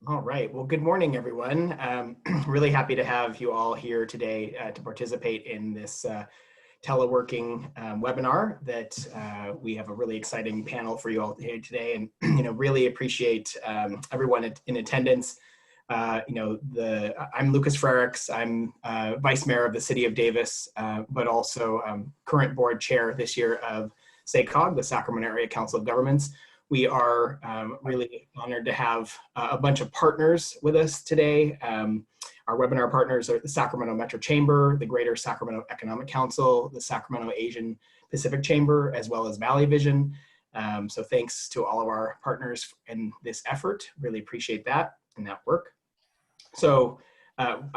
All right. Well, good morning, everyone. Really happy to have you all here today to participate in this teleworking webinar that we have a really exciting panel for you all here today, and really appreciate everyone in attendance. I'm Lucas Frericks. I'm Vice Mayor of the City of Davis, but also current board chair this year of SACOG, the Sacramento Area Council of Governments. We are really honored to have a bunch of partners with us today. Our webinar partners are the Sacramento Metro Chamber, the Greater Sacramento Economic Council, the Sacramento Asian Pacific Chamber, as well as Valley Vision. So thanks to all of our partners in this effort. Really appreciate that and that work. So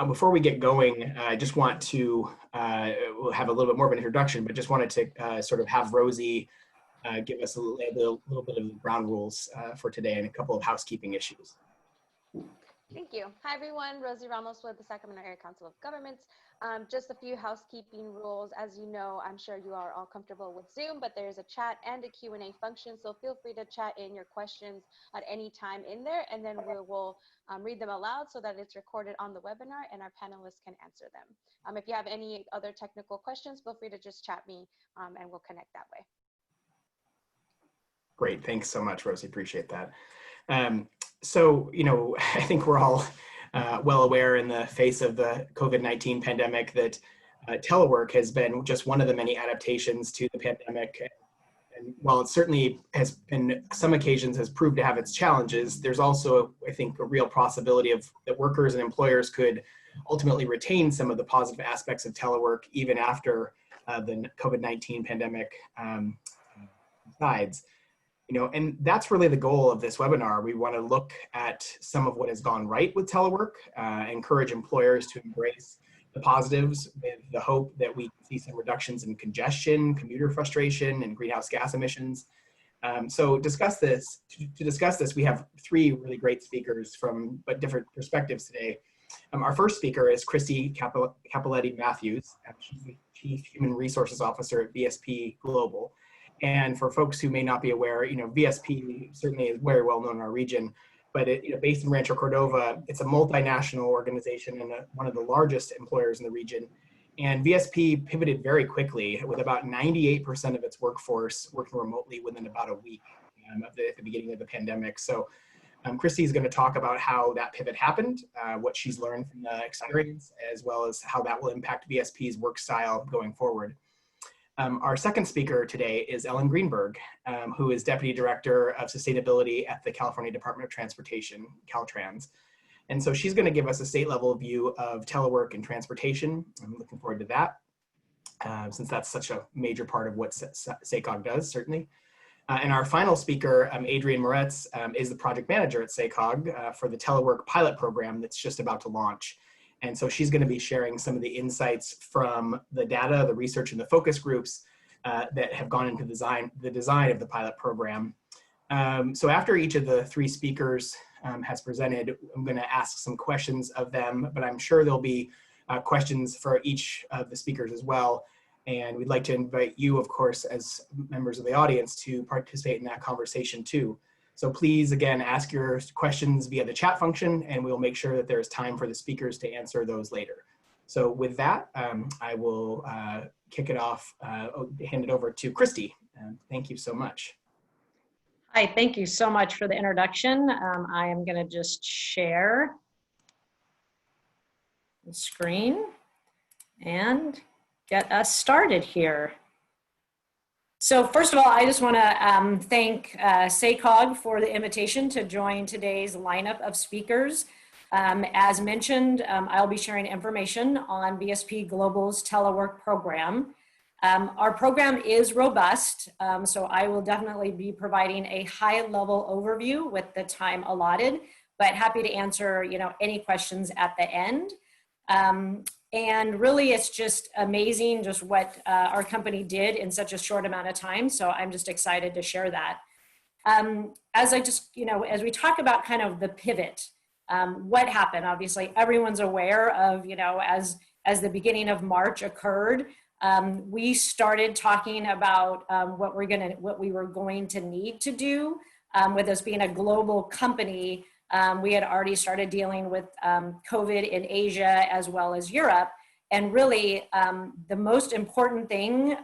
before we get going, I just want to we'll have a little bit more of an introduction, but just wanted to sort of have Rosie give us a little bit of the ground rules for today and a couple of housekeeping issues. Thank you. Hi, everyone. Rosie Ramos with the Sacramento Area Council of Governments. Just a few housekeeping rules. As you know, I'm sure you are all comfortable with Zoom, but there's a chat and a Q&A function, so feel free to chat in your questions at any time in there, and then we will read them aloud so that it's recorded on the webinar and our panelists can answer them. If you have any other technical questions, feel free to just chat me and we'll connect that way. Great, thanks so much, Rosie, appreciate that. So, I think we're all well aware in the face of the COVID-19 pandemic that telework has been just one of the many adaptations to the pandemic. And while it certainly has, in some occasions, has proved to have its challenges, there's also, I think, a real possibility of that workers and employers could ultimately retain some of the positive aspects of telework even after the COVID-19 pandemic subsides. And that's really the goal of this webinar. We want to look at some of what has gone right with telework, encourage employers to embrace the positives with the hope that we can see some reductions in congestion, commuter frustration, and greenhouse gas emissions. So to discuss this, we have three really great speakers from different perspectives today. Our first speaker is Christy Capoletti-Matthews, she's the Chief Human Resources Officer at VSP Global. And for folks who may not be aware, VSP certainly is very well known in our region, but based in Rancho Cordova, it's a multinational organization and one of the largest employers in the region. And VSP pivoted very quickly with about 98% of its workforce working remotely within about a week at the beginning of the pandemic. So Christy is going to talk about how that pivot happened, what she's learned from the experience, as well as how that will impact VSP's work style going forward. Our second speaker today is Ellen Greenberg, who is Deputy Director of Sustainability at the California Department of Transportation, Caltrans. And so she's going to give us a state-level view of telework and transportation. I'm looking forward to that, since that's such a major part of what SACOG does, certainly. And our final speaker, Adrienne Moretz, is the project manager at SACOG for the Telework pilot program that's just about to launch. And so she's going to be sharing some of the insights from the data, the research, and the focus groups that have gone into the design of the pilot program. So after each of the three speakers has presented, I'm going to ask some questions of them, but I'm sure there'll be questions for each of the speakers as well. And we'd like to invite you, of course, as members of the audience to participate in that conversation too. So please, again, ask your questions via the chat function, and we'll make sure that there's time for the speakers to answer those later. So with that, I will kick it off, hand it over to Christy. Thank you so much. Hi, thank you so much for the introduction. I am going to just share the screen and get us started here. So first of all, I just want to thank SACOG for the invitation to join today's lineup of speakers. As mentioned, I'll be sharing information on VSP Global's telework program. Our program is robust, so I will definitely be providing a high-level overview with the time allotted, but happy to answer any questions at the end. And really, it's just amazing just what our company did in such a short amount of time. So I'm just excited to share that. As we talk about kind of the pivot, what happened? Obviously, everyone's aware of, as the beginning of March occurred, we started talking about what we were going to need to do with us being a global company We had already started dealing with COVID in Asia as well as Europe. And really, the most important thing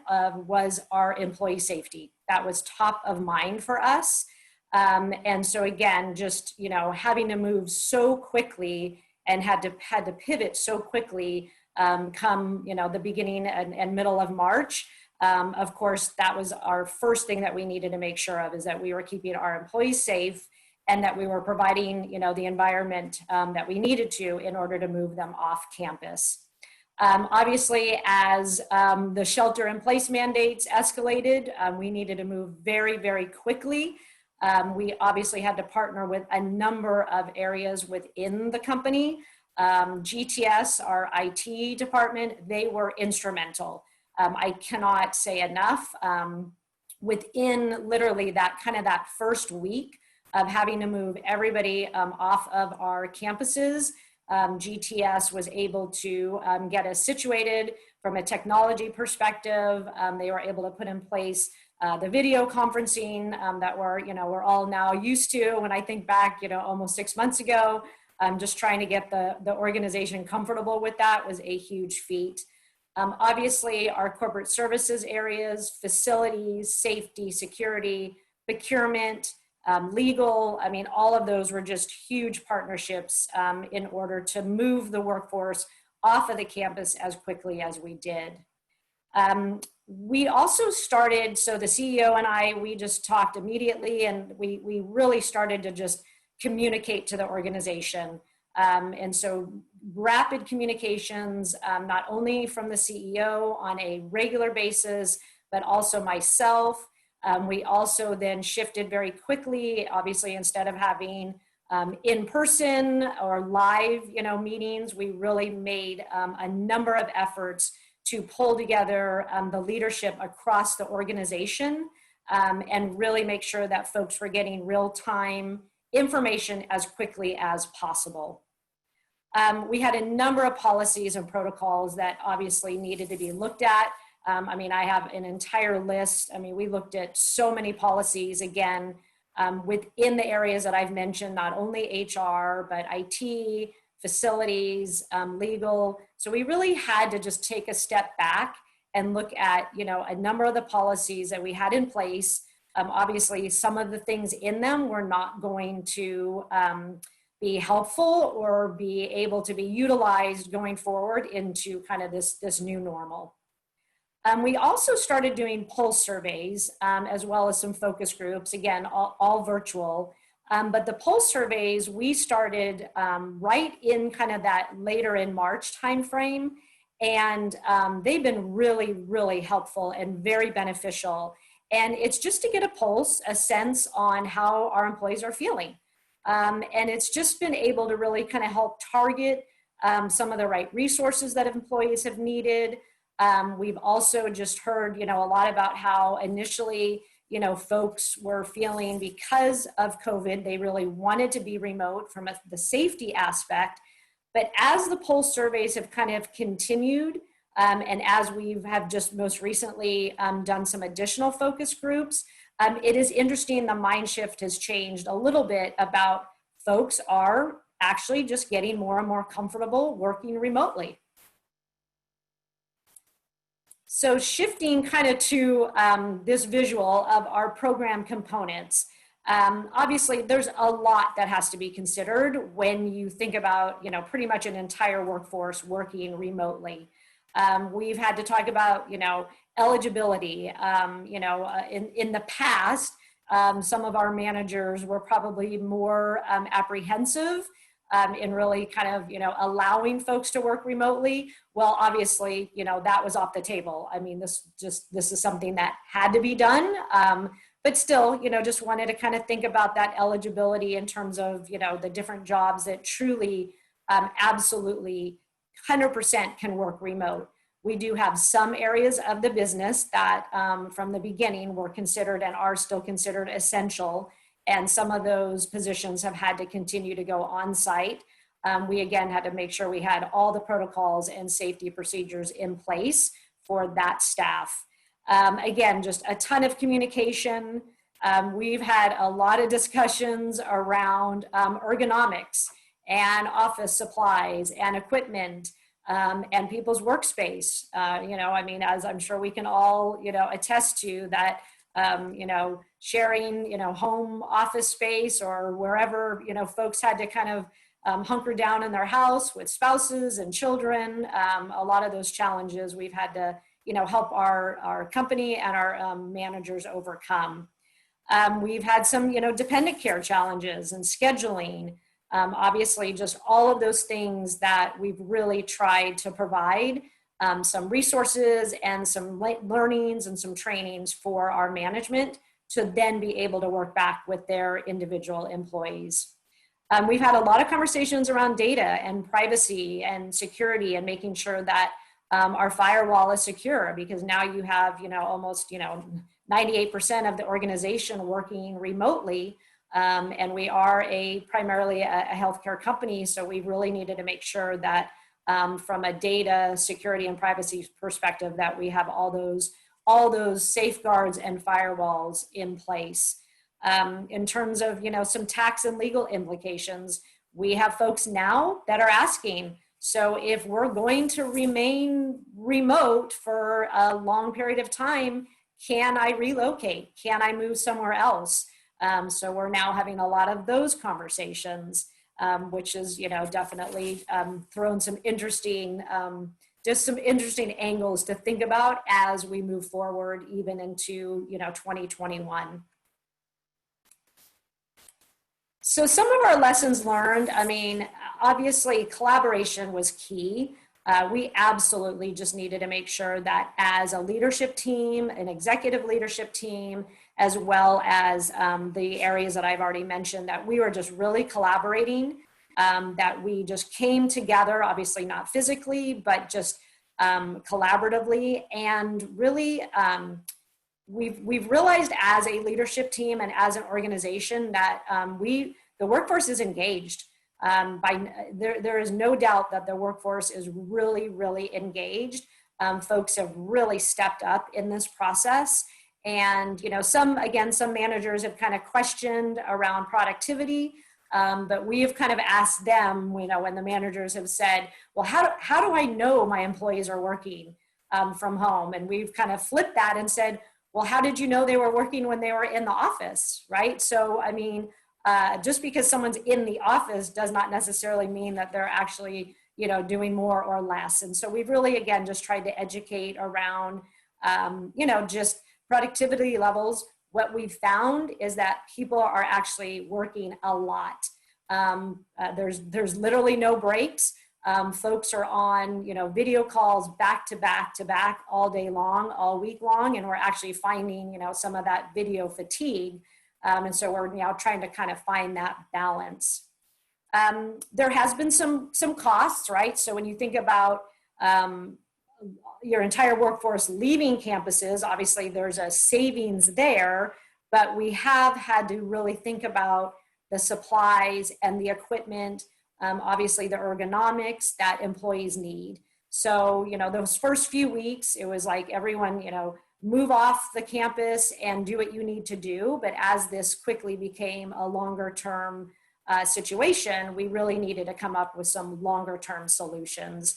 was our employee safety. That was top of mind for us. And so again, just, having to move so quickly and had to pivot so quickly come, the beginning and middle of March. Of course, that was our first thing that we needed to make sure of, is that we were keeping our employees safe and that we were providing, the environment that we needed to in order to move them off campus. Obviously, as the shelter in place mandates escalated, we needed to move very, very quickly. We obviously had to partner with a number of areas within the company. GTS, our IT department, they were instrumental. I cannot say enough. Within literally that first week of having to move everybody off of our campuses, GTS was able to get us situated from a technology perspective. They were able to put in place the video conferencing that we're all now used to. When I think back, almost 6 months ago, just trying to get the organization comfortable with that was a huge feat. Obviously, our corporate services areas, facilities, safety, security, procurement, legal, all of those were just huge partnerships in order to move the workforce off of the campus as quickly as we did. We also started, so the CEO and I, we just talked immediately, and we really started to just communicate to the organization. And so rapid communications, not only from the CEO on a regular basis, but also myself. We also then shifted very quickly. Obviously, instead of having in-person or live, meetings, we really made a number of efforts to pull together the leadership across the organization and really make sure that folks were getting real-time information as quickly as possible. We had a number of policies and protocols that obviously needed to be looked at. I have an entire list. We looked at so many policies, again, within the areas that I've mentioned, not only HR, but IT, facilities, legal. So we really had to just take a step back and look at, a number of the policies that we had in place. Obviously, some of the things in them were not going to be helpful or be able to be utilized going forward into kind of this new normal. We also started doing pulse surveys as well as some focus groups, again, all virtual. But the pulse surveys, we started right in kind of that later in March timeframe. And they've been really, really helpful and very beneficial. And it's just to get a pulse, a sense on how our employees are feeling. And it's just been able to really kind of help target some of the right resources that employees have needed. We've also just heard, a lot about how initially, folks were feeling because of COVID, they really wanted to be remote from the safety aspect. But as the pulse surveys have kind of continued, and as we have just most recently done some additional focus groups, it is interesting, the mind shift has changed a little bit about folks are actually just getting more and more comfortable working remotely. So shifting kind of to this visual of our program components, obviously there's a lot that has to be considered when you think about, pretty much an entire workforce working remotely. We've had to talk about, eligibility. In the past, some of our managers were probably more apprehensive in really kind of, allowing folks to work remotely. Well, obviously, that was off the table. This is something that had to be done. But still, just wanted to kind of think about that eligibility in terms of, the different jobs that truly, absolutely 100% can work remote. We do have some areas of the business that from the beginning were considered and are still considered essential. And some of those positions have had to continue to go on site. We again had to make sure we had all the protocols and safety procedures in place for that staff. Again, just a ton of communication. We've had a lot of discussions around ergonomics and office supplies and equipment and people's workspace. I mean, as I'm sure we can all, attest to that, sharing, home office space or wherever, folks had to kind of hunker down in their house with spouses and children. A lot of those challenges we've had to, help our company and our managers overcome. We've had some, dependent care challenges and scheduling. Obviously, just all of those things that we've really tried to provide some resources and some learnings and some trainings for our management to then be able to work back with their individual employees. We've had a lot of conversations around data and privacy and security and making sure that our firewall is secure, because now you have, almost, 98% of the organization working remotely. And we are primarily a healthcare company. So we really needed to make sure that from a data security and privacy perspective, that we have all those safeguards and firewalls in place. In terms of, some tax and legal implications, we have folks now that are asking, so if we're going to remain remote for a long period of time, can I relocate? Can I move somewhere else? So we're now having a lot of those conversations, which is, definitely thrown some interesting, just some interesting angles to think about as we move forward, even into, 2021. So some of our lessons learned, I mean, obviously collaboration was key. We absolutely just needed to make sure that as a leadership team, an executive leadership team, as well as the areas that I've already mentioned, that we were just really collaborating, that we just came together, obviously not physically, but just collaboratively. And really, we've realized as a leadership team and as an organization that the workforce is engaged. There is no doubt that the workforce is really, really engaged. Folks have really stepped up in this process. And, some managers have kind of questioned around productivity, but we have kind of asked them, when the managers have said, well, how do I know my employees are working from home? And we've kind of flipped that and said, well, how did you know they were working when they were in the office, right? So, I mean, just because someone's in the office does not necessarily mean that they're actually, doing more or less. And so we've really, again, just tried to educate around, just productivity levels. What we've found is that people are actually working a lot. There's literally no breaks. Folks are on, video calls back to back to back all day long, all week long, and we're actually finding, some of that video fatigue. And so we're now trying to kind of find that balance. There has been some costs, right? So when you think about your entire workforce leaving campuses, obviously there's a savings there, but we have had to really think about the supplies and the equipment, obviously the ergonomics that employees need. So, those first few weeks, it was like everyone, move off the campus and do what you need to do. But as this quickly became a longer term situation, we really needed to come up with some longer term solutions.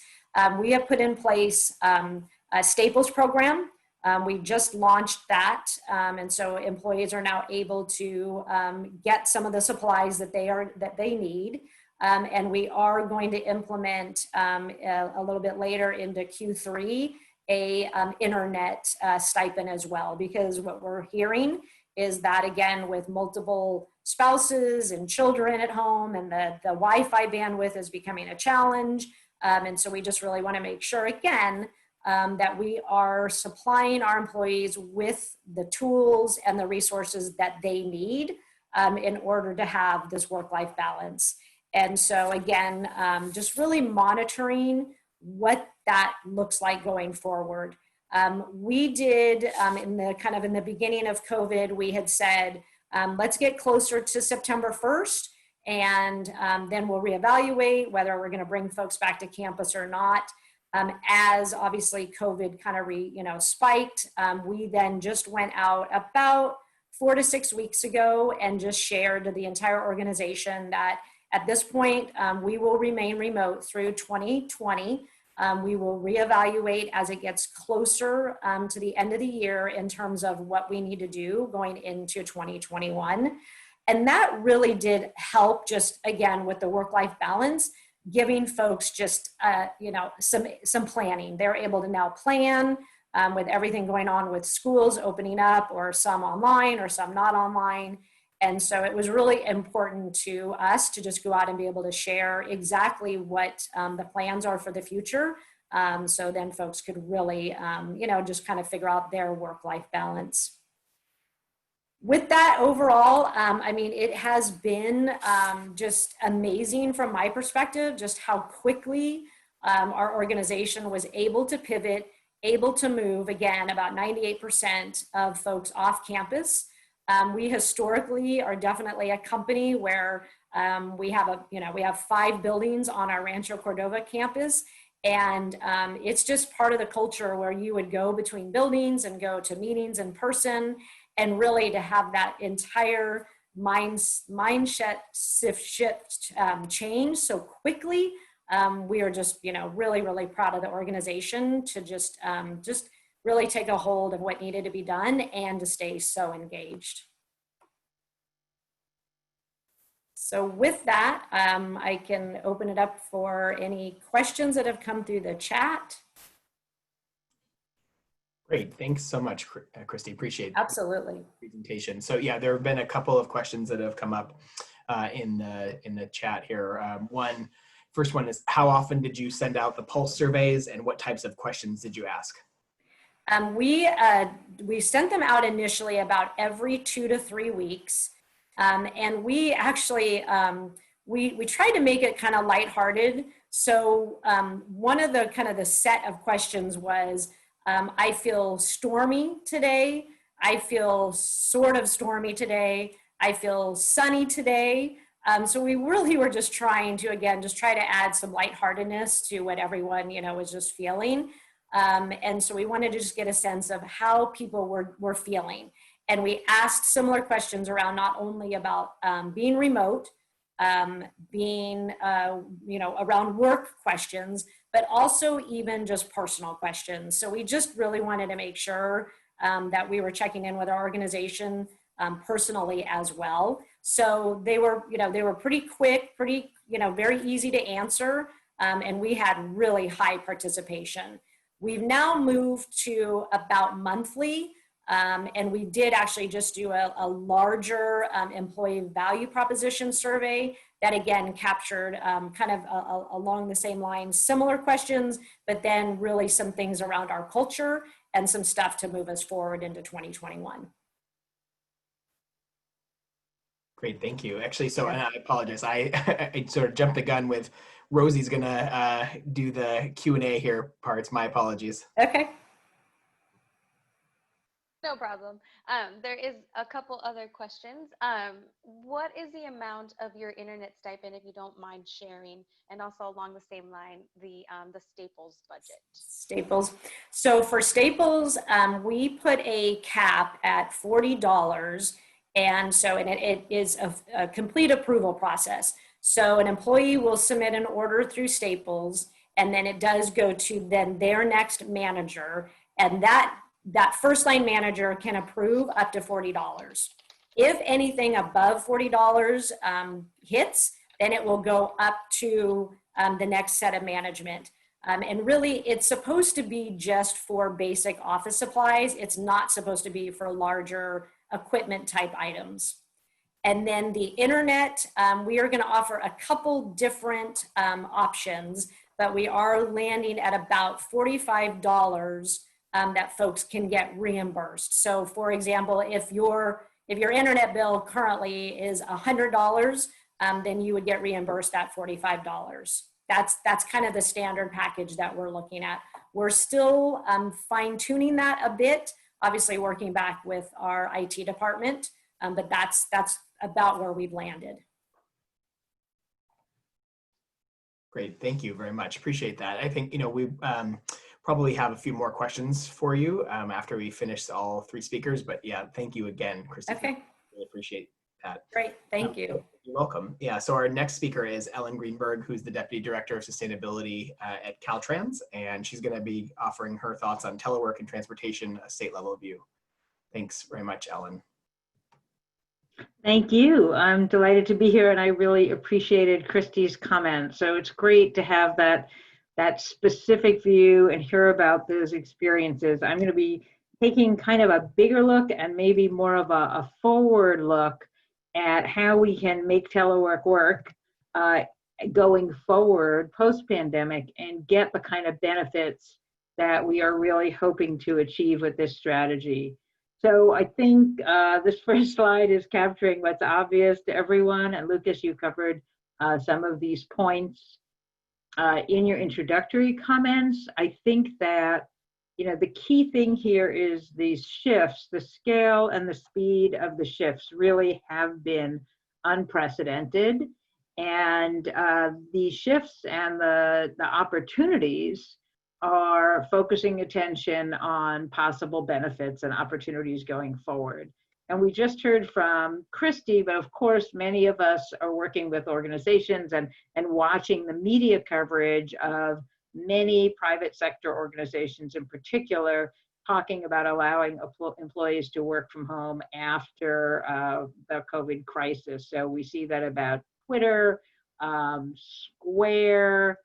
We have put in place a Staples program. We just launched that. And so employees are now able to get some of the supplies that they need. And we are going to implement a little bit later into Q3 a internet stipend as well, because what we're hearing is that, again, with multiple spouses and children at home, and the Wi-Fi bandwidth is becoming a challenge. And so we just really want to make sure, again, that we are supplying our employees with the tools and the resources that they need in order to have this work-life balance. And so, again, just really monitoring what that looks like going forward. We did in the beginning of COVID, we had said, let's get closer to September 1st, and then we'll reevaluate whether we're going to bring folks back to campus or not. As obviously COVID kind of spiked, we then just went out about 4 to 6 weeks ago and just shared to the entire organization that at this point, we will remain remote through 2020. We will reevaluate as it gets closer to the end of the year in terms of what we need to do going into 2021. And that really did help just, again, with the work-life balance, giving folks just, some planning. They're able to now plan with everything going on with schools opening up, or some online or some not online. And so it was really important to us to just go out and be able to share exactly what the plans are for the future. So then folks could really, just kind of figure out their work-life balance. With that overall, it has been just amazing from my perspective, just how quickly our organization was able to pivot, able to move, again, about 98% of folks off campus. We historically are definitely a company where we have 5 buildings on our Rancho Cordova campus. And it's just part of the culture where you would go between buildings and go to meetings in person, and really to have that entire mindset shift change so quickly. We are just, really, really proud of the organization to just really take a hold of what needed to be done and to stay so engaged. So with that, I can open it up for any questions that have come through the chat. Great, thanks so much, Christy. Appreciate Absolutely. the presentation. So yeah, there have been a couple of questions that have come up in the chat here. First one is, how often did you send out the pulse surveys, and what types of questions did you ask? We sent them out initially about every 2 to 3 weeks. And we actually, we tried to make it kind of lighthearted. So one of the kind of the set of questions was, I feel stormy today. I feel sort of stormy today. I feel sunny today. So we really were just trying to, again, just try to add some lightheartedness to what everyone, was just feeling. And so we wanted to just get a sense of how people were feeling. And we asked similar questions around not only about being remote, being, around work questions, but also even just personal questions. So we just really wanted to make sure that we were checking in with our organization personally as well. So they were pretty quick, pretty, very easy to answer. And we had really high participation. We've now moved to about monthly. And we did actually just do a larger employee value proposition survey that, again, captured kind of along the same lines, similar questions, but then really some things around our culture and some stuff to move us forward into 2021. Great, thank you. Actually, so, and I apologize, I sort of jumped the gun with Rosie's gonna do the Q&A here parts. My apologies. Okay. No problem. There is a couple other questions. What is the amount of your internet stipend, if you don't mind sharing? And also along the same line, the Staples budget. Staples. So for Staples, we put a cap at $40. And so, it is a complete approval process. So an employee will submit an order through Staples, and then it does go to then their next manager. And that first line manager can approve up to $40. If anything above $40 hits, then it will go up to the next set of management. And really, it's supposed to be just for basic office supplies. It's not supposed to be for larger equipment type items. And then the internet, we are going to offer a couple different options, but we are landing at about $45 that folks can get reimbursed. So for example, if your internet bill currently is $100, then you would get reimbursed that $45. That's kind of the standard package that we're looking at. We're still fine tuning that a bit, obviously working back with our IT department, but that's about where we've landed. Great, thank you very much. Appreciate that. I think, probably have a few more questions for you after we finish all three speakers. But yeah, thank you again, Christy. Okay. Really appreciate that. Great, thank you. You're welcome. Yeah, so our next speaker is Ellen Greenberg, who's the Deputy Director of Sustainability at Caltrans, and she's going to be offering her thoughts on telework and transportation, a state level view. Thanks very much, Ellen. Thank you. I'm delighted to be here, and I really appreciated Christy's comment. So it's great to have that specific view and hear about those experiences. I'm going to be taking kind of a bigger look and maybe more of a forward look at how we can make telework work going forward post-pandemic and get the kind of benefits that we are really hoping to achieve with this strategy. So I think this first slide is capturing what's obvious to everyone. And Lucas, you covered some of these points in your introductory comments. I think that, you know, the key thing here is these shifts, the scale and the speed of the shifts really have been unprecedented. And the shifts and the opportunities are focusing attention on possible benefits and opportunities going forward. And we just heard from Christy, but of course, many of us are working with organizations and watching the media coverage of many private sector organizations in particular, talking about allowing employees to work from home after the COVID crisis. So we see that about Twitter, Square,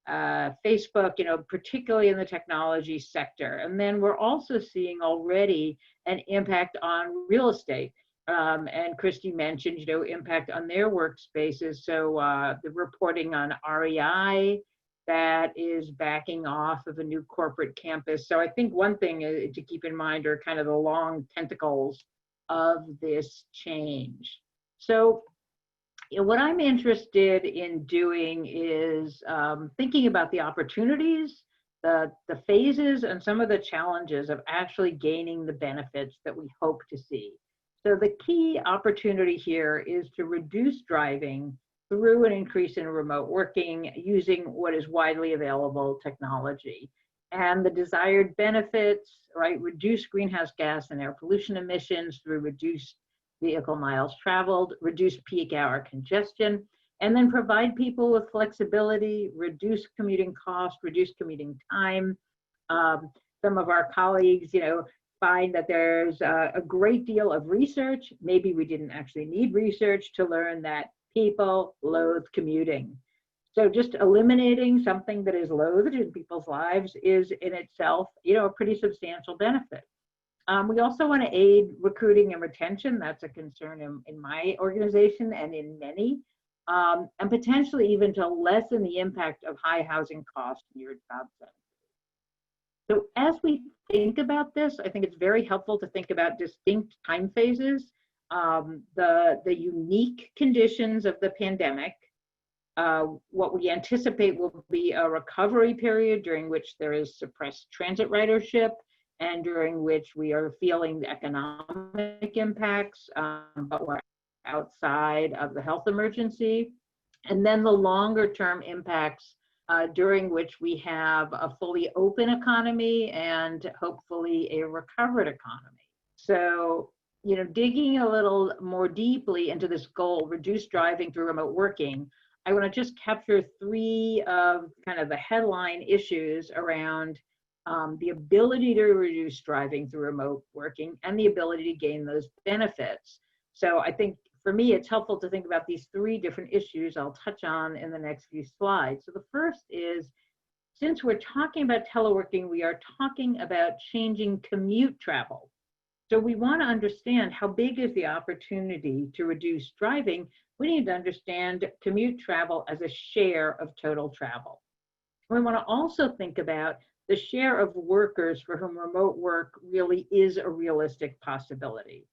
Facebook, you know, particularly in the technology sector. And then we're also seeing already an impact on real estate. And Christy mentioned, you know, impact on their workspaces. So the reporting on REI that is backing off of a new corporate campus. So I think one thing to keep in mind are kind of the long tentacles of this change. So what I'm interested in doing is thinking about the opportunities, the phases, and some of the challenges of actually gaining the benefits that we hope to see. So the key opportunity here is to reduce driving through an increase in remote working using what is widely available technology. And the desired benefits, right, reduce greenhouse gas and air pollution emissions through reduced vehicle miles traveled, reduce peak hour congestion, and then provide people with flexibility, reduce commuting cost, reduce commuting time. Some of our colleagues, you know, find that there's a great deal of research. Maybe we didn't actually need research to learn that people loathe commuting. So just eliminating something that is loathed in people's lives is in itself, you know, a pretty substantial benefit. We also want to aid recruiting and retention. That's a concern in my organization and in many, and potentially even to lessen the impact of high housing costs in your job center. So as we think about this, I think it's very helpful to think about distinct time phases, the unique conditions of the pandemic, what we anticipate will be a recovery period during which there is suppressed transit ridership, and during which we are feeling the economic impacts, but we're outside of the health emergency. And then the longer term impacts during which we have a fully open economy and hopefully a recovered economy. So, you know, digging a little more deeply into this goal, reduce driving through remote working, I want to just capture three of kind of the headline issues around the ability to reduce driving through remote working and the ability to gain those benefits. So I think for me, it's helpful to think about these three different issues I'll touch on in the next few slides. So the first is, since we're talking about teleworking, we are talking about changing commute travel. So we want to understand how big is the opportunity to reduce driving. We need to understand commute travel as a share of total travel. We want to also think about the share of workers for whom remote work really is a realistic possibility.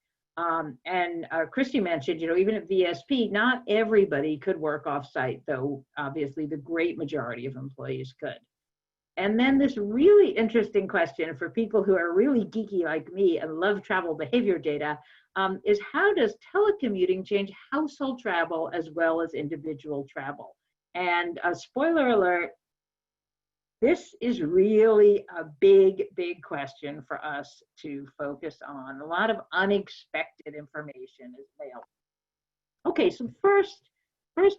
And Christy mentioned, you know, even at VSP, not everybody could work off-site, though obviously the great majority of employees could. And then this really interesting question for people who are really geeky like me and love travel behavior data is, how does telecommuting change household travel as well as individual travel? And spoiler alert, This is really a big, big question for us to focus on. A lot of unexpected information is available. Okay, so first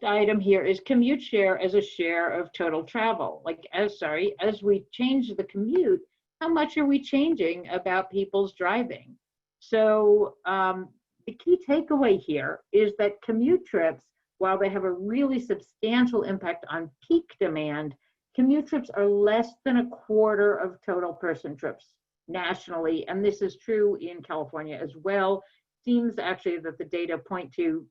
item here is commute share as a share of total travel. Like, as we change the commute, how much are we changing about people's driving? So the key takeaway here is that commute trips, while they have a really substantial impact on peak demand, commute trips are less than a quarter of total person trips nationally, and this is true in California as well. Seems actually that the data point to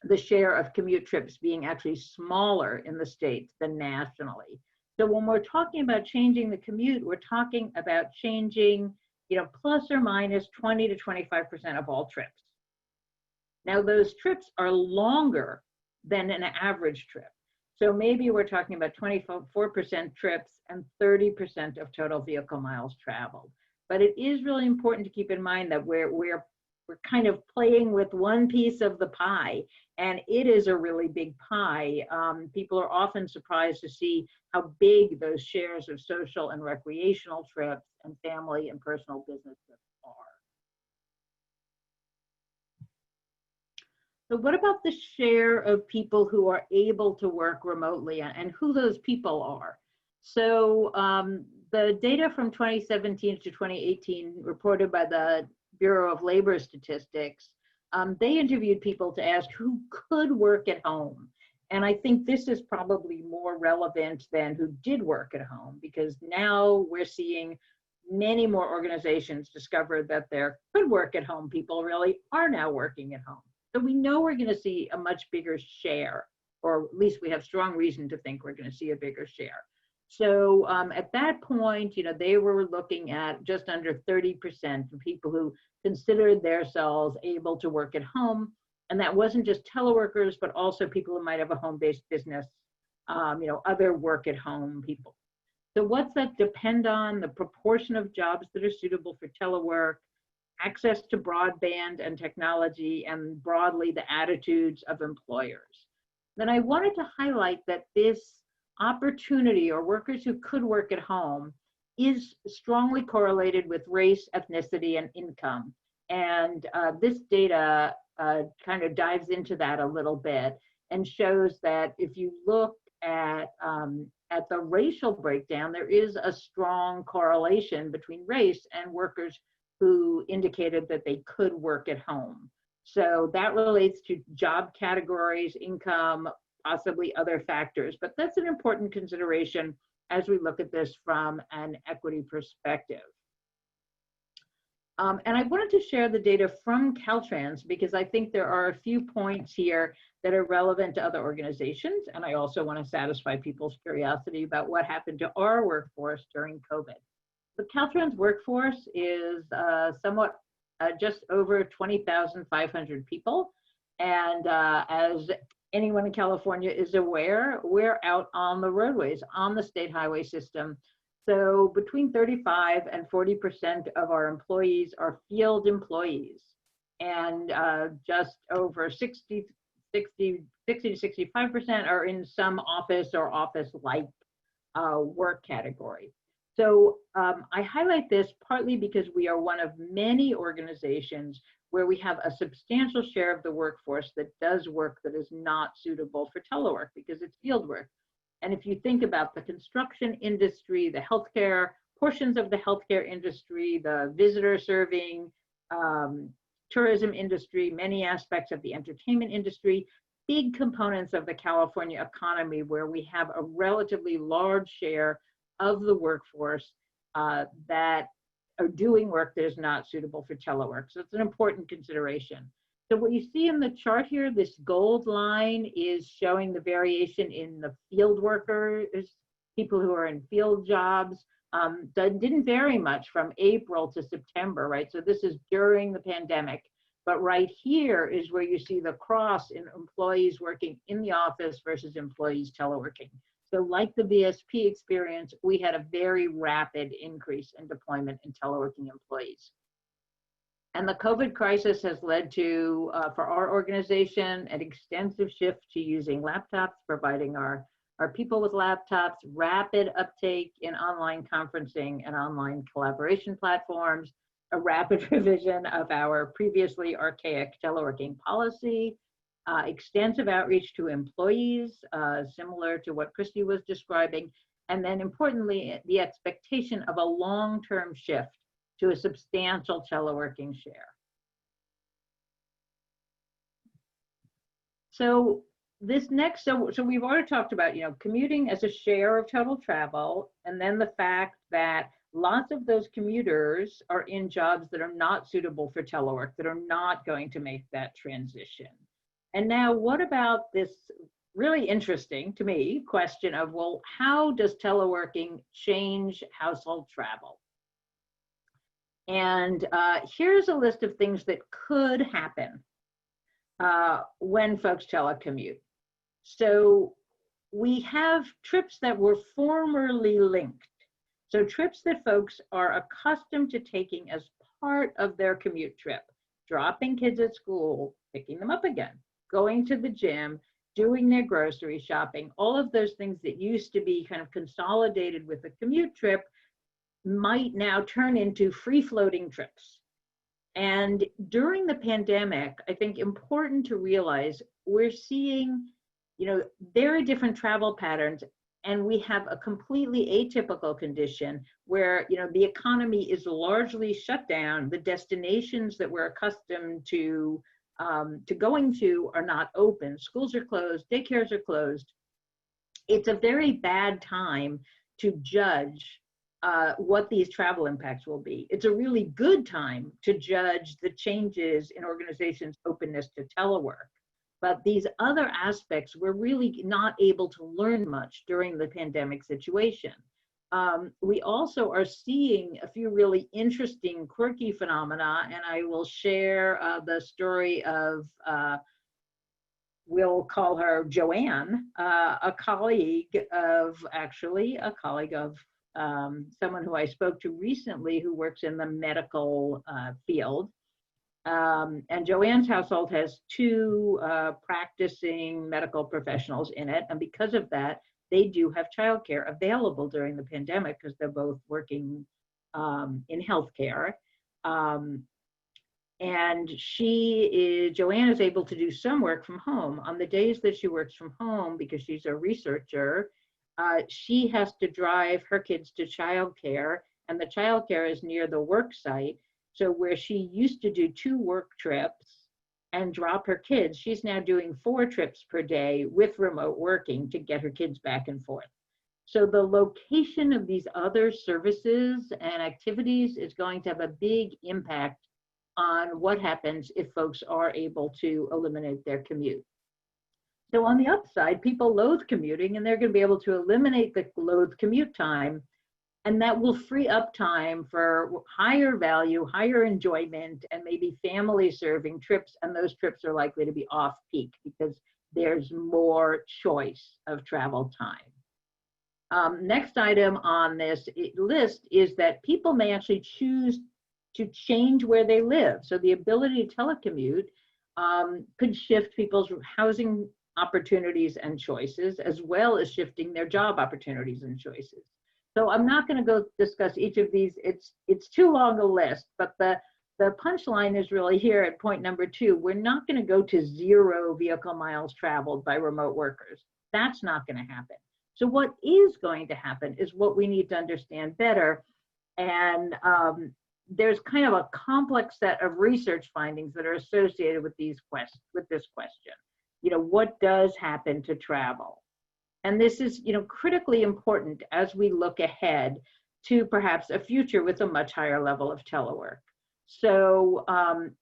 the share of commute trips being actually smaller in the states than nationally. So when we're talking about changing the commute, we're talking about changing, plus or minus 20 to 25% of all trips. Now those trips are longer than an average trip. So maybe we're talking about 24% trips and 30% of total vehicle miles traveled. But it is really important to keep in mind that we're kind of playing with one piece of the pie, and it is a really big pie. People are often surprised to see how big those shares of social and recreational trips and family and personal business trips are. So what about the share of people who are able to work remotely and who those people are? So the data from 2017 to 2018 reported by the Bureau of Labor Statistics, they interviewed people to ask who could work at home. And I think this is probably more relevant than who did work at home, because now we're seeing many more organizations discover that their could work at home people really are now working at home. So we know we're going to see a much bigger share, or at least we have strong reason to think we're going to see a bigger share. So at that point, they were looking at just under 30% of people who considered themselves able to work at home. And that wasn't just teleworkers, but also people who might have a home-based business, other work at home people. So what's that depend on? The proportion of jobs that are suitable for telework, access to broadband and technology, and broadly the attitudes of employers. Then I wanted to highlight that this opportunity, or workers who could work at home, is strongly correlated with race, ethnicity, and income. And this data kind of dives into that a little bit and shows that if you look at the racial breakdown, there is a strong correlation between race and workers who indicated that they could work at home. So that relates to job categories, income, possibly other factors, but that's an important consideration as we look at this from an equity perspective. And I wanted to share the data from Caltrans because I think there are a few points here that are relevant to other organizations, and I also want to satisfy people's curiosity about what happened to our workforce during COVID. The Caltrans workforce is somewhat just over 20,500 people. And as anyone in California is aware, we're out on the roadways, on the state highway system. So between 35 and 40% of our employees are field employees. And just over 60 to 65% are in some office or office-like work category. So I highlight this partly because we are one of many organizations where we have a substantial share of the workforce that does work that is not suitable for telework because it's field work. And if you think about the construction industry, the healthcare, portions of the healthcare industry, the visitor serving, tourism industry, many aspects of the entertainment industry, big components of the California economy where we have a relatively large share of the workforce that are doing work that is not suitable for telework. So it's an important consideration. So what you see in the chart here, this gold line is showing the variation in the field workers, people who are in field jobs. That didn't vary much from April to September, right? So this is during the pandemic. But right here is where you see the cross in employees working in the office versus employees teleworking. So like the VSP experience, we had a very rapid increase in deployment in teleworking employees. And the COVID crisis has led to, for our organization, an extensive shift to using laptops, providing our are people with laptops, rapid uptake in online conferencing and online collaboration platforms, a rapid revision of our previously archaic teleworking policy, extensive outreach to employees, similar to what Christy was describing, and then importantly, the expectation of a long-term shift to a substantial teleworking share. So this next, so we've already talked about, commuting as a share of total travel, and then the fact that lots of those commuters are in jobs that are not suitable for telework, that are not going to make that transition. And now what about this really interesting, to me, question of, well, how does teleworking change household travel? And here's a list of things that could happen when folks telecommute. So we have trips that were formerly linked. So trips that folks are accustomed to taking as part of their commute trip, dropping kids at school, picking them up again, going to the gym, doing their grocery shopping, all of those things that used to be kind of consolidated with a commute trip might now turn into free-floating trips. And during the pandemic, I think important to realize we're seeing, very different travel patterns, and we have a completely atypical condition where, the economy is largely shut down. The destinations that we're accustomed to going to are not open. Schools are closed, daycares are closed. It's a very bad time to judge what these travel impacts will be. It's a really good time to judge the changes in organizations' openness to telework. But these other aspects, we're really not able to learn much during the pandemic situation. We also are seeing a few really interesting, quirky phenomena, and I will share the story of, we'll call her Joanne, a colleague of someone who I spoke to recently who works in the medical field. And Joanne's household has two practicing medical professionals in it. And because of that, they do have childcare available during the pandemic because they're both working in healthcare. And Joanne is able to do some work from home. On the days that she works from home, because she's a researcher, she has to drive her kids to childcare, and the childcare is near the work site. So where she used to do 2 work trips and drop her kids, she's now doing 4 trips per day with remote working to get her kids back and forth. So the location of these other services and activities is going to have a big impact on what happens if folks are able to eliminate their commute. So on the upside, people loathe commuting, and they're going to be able to eliminate the loathe commute time, and that will free up time for higher value, higher enjoyment, and maybe family serving trips. And those trips are likely to be off peak because there's more choice of travel time. Next item on this list is that people may actually choose to change where they live. So the ability to telecommute could shift people's housing opportunities and choices, as well as shifting their job opportunities and choices. So I'm not going to go discuss each of these. It's too long a list, but the punchline is really here at point number 2. We're not going to go to 0 vehicle miles traveled by remote workers. That's not going to happen. So what is going to happen is what we need to understand better. And there's kind of a complex set of research findings that are associated with this question. What does happen to travel? And this is, critically important as we look ahead to perhaps a future with a much higher level of telework. So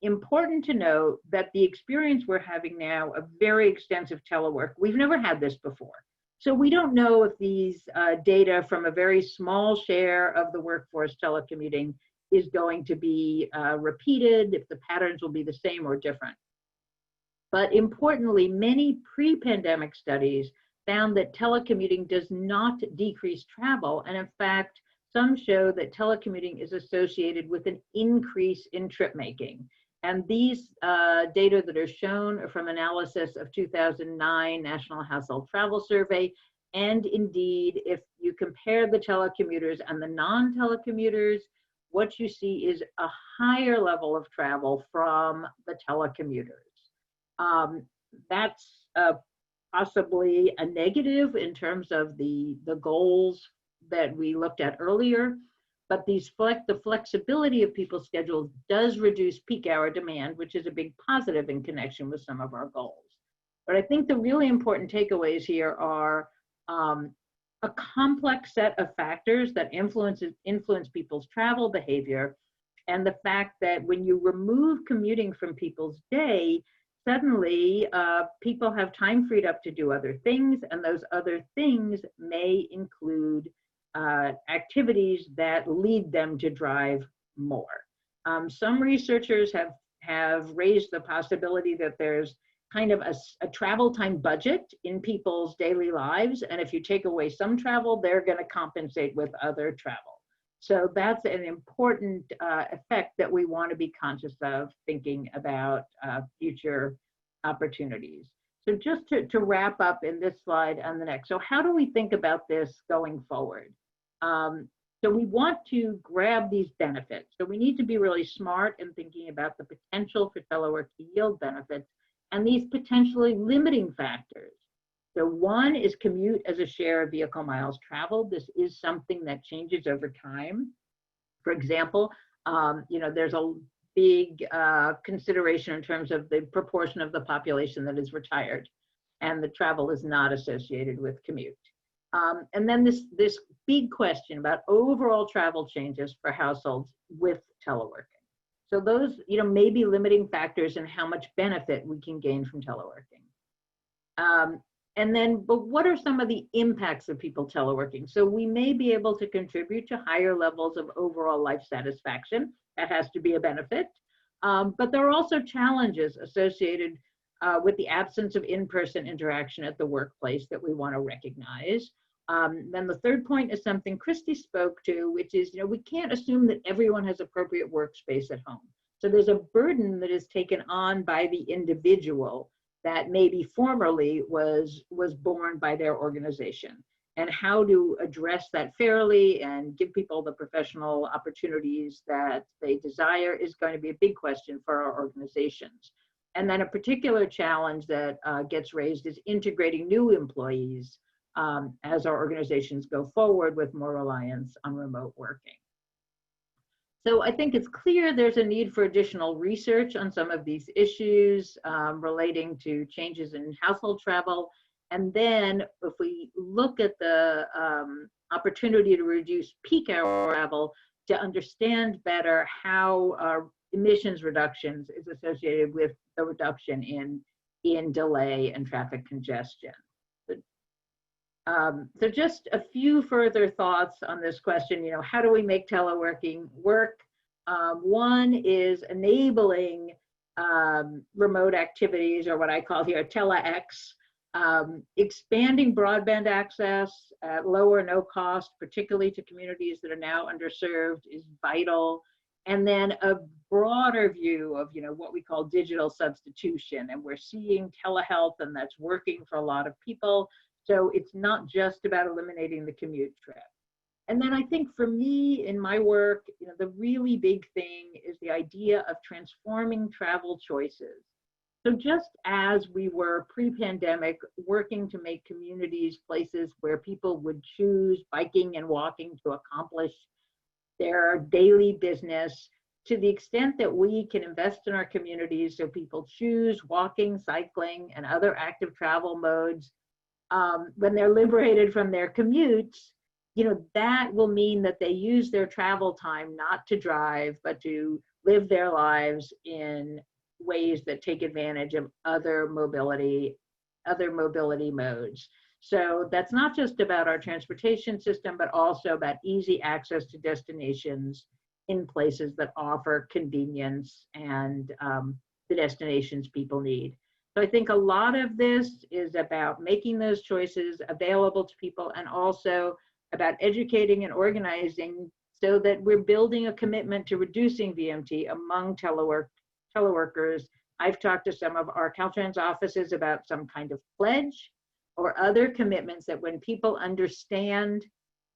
important to note that the experience we're having now of very extensive telework, we've never had this before. So we don't know if these data from a very small share of the workforce telecommuting is going to be repeated, if the patterns will be the same or different. But importantly, many pre-pandemic studies found that telecommuting does not decrease travel. And in fact, some show that telecommuting is associated with an increase in trip making. And these data that are shown are from analysis of 2009 National Household Travel Survey And indeed, if you compare the telecommuters and the non-telecommuters, what you see is a higher level of travel from the telecommuters. That's possibly a negative in terms of the goals that we looked at earlier, but the flexibility of people's schedules does reduce peak hour demand, which is a big positive in connection with some of our goals. But I think the really important takeaways here are a complex set of factors that influence people's travel behavior, and the fact that when you remove commuting from people's day, suddenly people have time freed up to do other things, and those other things may include activities that lead them to drive more. Some researchers have raised the possibility that there's kind of a travel time budget in people's daily lives, and if you take away some travel, they're going to compensate with other travel. So that's an important effect that we want to be conscious of thinking about future opportunities. So just to wrap up in this slide and the next, so how do we think about this going forward? So we want to grab these benefits. So we need to be really smart in thinking about the potential for telework to yield benefits and these potentially limiting factors. So one is commute as a share of vehicle miles traveled. This is something that changes over time. For example, there's a big consideration in terms of the proportion of the population that is retired, and the travel is not associated with commute. And then this big question about overall travel changes for households with teleworking. So those, may be limiting factors in how much benefit we can gain from teleworking. But what are some of the impacts of people teleworking? So we may be able to contribute to higher levels of overall life satisfaction. That has to be a benefit. But there are also challenges associated with the absence of in-person interaction at the workplace that we want to recognize. Then the third point is something Christy spoke to, which is, we can't assume that everyone has appropriate workspace at home. So there's a burden that is taken on by the individual that maybe formerly was borne by their organization. And how to address that fairly and give people the professional opportunities that they desire is going to be a big question for our organizations. And then a particular challenge that gets raised is integrating new employees as our organizations go forward with more reliance on remote working. So I think it's clear there's a need for additional research on some of these issues relating to changes in household travel. And then if we look at the opportunity to reduce peak hour travel, to understand better how emissions reductions is associated with the reduction in delay and traffic congestion. So just a few further thoughts on this question, how do we make teleworking work? One is enabling remote activities, or what I call here telex, expanding broadband access at low or no cost, particularly to communities that are now underserved, is vital. And then a broader view of what we call digital substitution, and we're seeing telehealth, and that's working for a lot of people. So it's not just about eliminating the commute trip. And then I think for me in my work, the really big thing is the idea of transforming travel choices. So just as we were pre-pandemic working to make communities places where people would choose biking and walking to accomplish their daily business, to the extent that we can invest in our communities so people choose walking, cycling, and other active travel modes when they're liberated from their commutes, that will mean that they use their travel time not to drive, but to live their lives in ways that take advantage of other mobility modes. So that's not just about our transportation system, but also about easy access to destinations in places that offer convenience and the destinations people need. So I think a lot of this is about making those choices available to people, and also about educating and organizing so that we're building a commitment to reducing VMT among teleworkers. I've talked to some of our Caltrans offices about some kind of pledge or other commitments that when people understand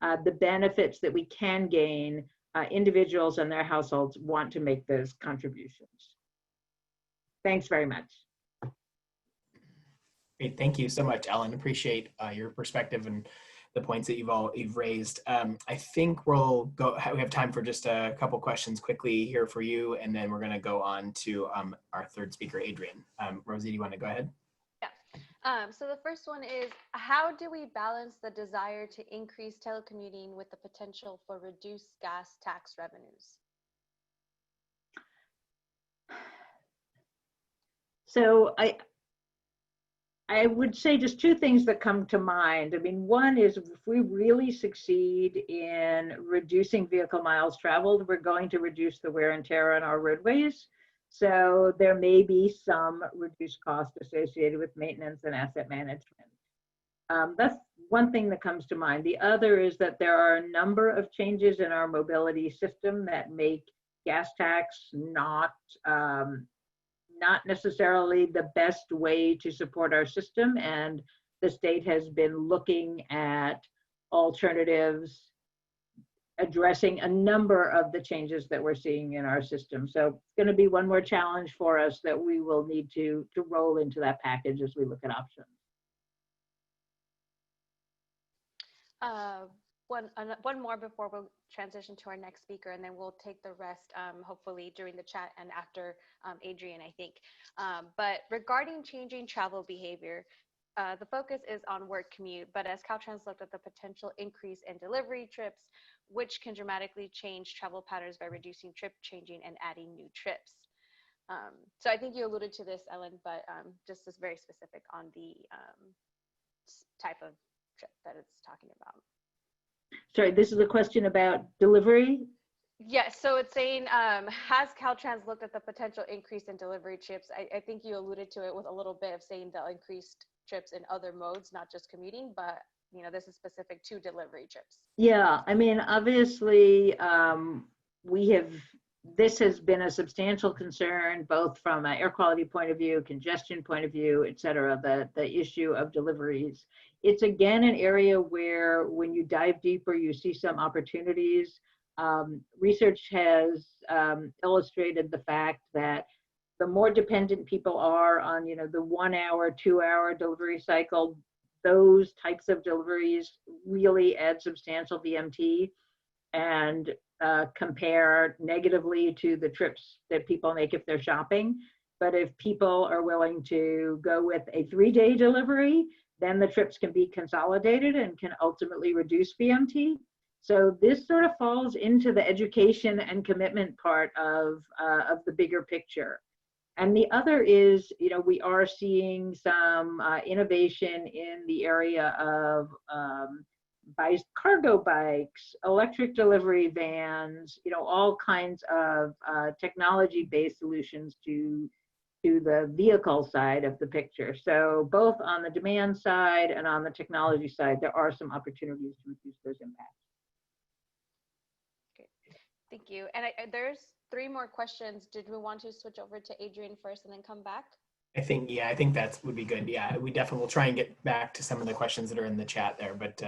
the benefits that we can gain, individuals and their households want to make those contributions. Thanks very much. Great, thank you so much, Ellen. Appreciate your perspective and the points that you've raised. I think we'll go. We have time for just a couple questions quickly here for you, and then we're going to go on to our third speaker, Adrian. Rosie, do you want to go ahead? Yeah. So the first one is, how do we balance the desire to increase telecommuting with the potential for reduced gas tax revenues? So I would say just two things that come to mind. I mean, one is if we really succeed in reducing vehicle miles traveled, we're going to reduce the wear and tear on our roadways. So there may be some reduced cost associated with maintenance and asset management. That's one thing that comes to mind. The other is that there are a number of changes in our mobility system that make gas tax not necessarily the best way to support our system, and the state has been looking at alternatives addressing a number of the changes that we're seeing in our system. So it's going to be one more challenge for us that we will need to roll into that package as we look at options. One more before we'll transition to our next speaker, and then we'll take the rest hopefully during the chat and after Adrian, I think. But regarding changing travel behavior, the focus is on work commute, but as Caltrans looked at the potential increase in delivery trips, which can dramatically change travel patterns by reducing trip changing and adding new trips. So I think you alluded to this, Ellen, but just is very specific on the type of trip that it's talking about. Sorry, this is a question about delivery? Yes, so it's saying, has Caltrans looked at the potential increase in delivery trips? I think you alluded to it with a little bit of saying the increased trips in other modes, not just commuting, but you know, this is specific to delivery trips. Yeah, I mean, obviously, this has been a substantial concern, both from an air quality point of view, congestion point of view, et cetera, the issue of deliveries. It's again an area where when you dive deeper, you see some opportunities. Research has illustrated the fact that the more dependent people are on, you know, the 1 hour, 2 hour delivery cycle, those types of deliveries really add substantial VMT and compare negatively to the trips that people make if they're shopping. But if people are willing to go with a 3-day delivery, then the trips can be consolidated and can ultimately reduce VMT. So this sort of falls into the education and commitment part of the bigger picture. And the other is, you know, we are seeing some innovation in the area of cargo bikes, electric delivery vans, you know, all kinds of technology-based solutions to the vehicle side of the picture. So both on the demand side and on the technology side, there are some opportunities to reduce those impacts. Okay, thank you. And there's 3 more questions. Did we want to switch over to Adrian first and then come back? I think that would be good. Yeah, we definitely will try and get back to some of the questions that are in the chat there, but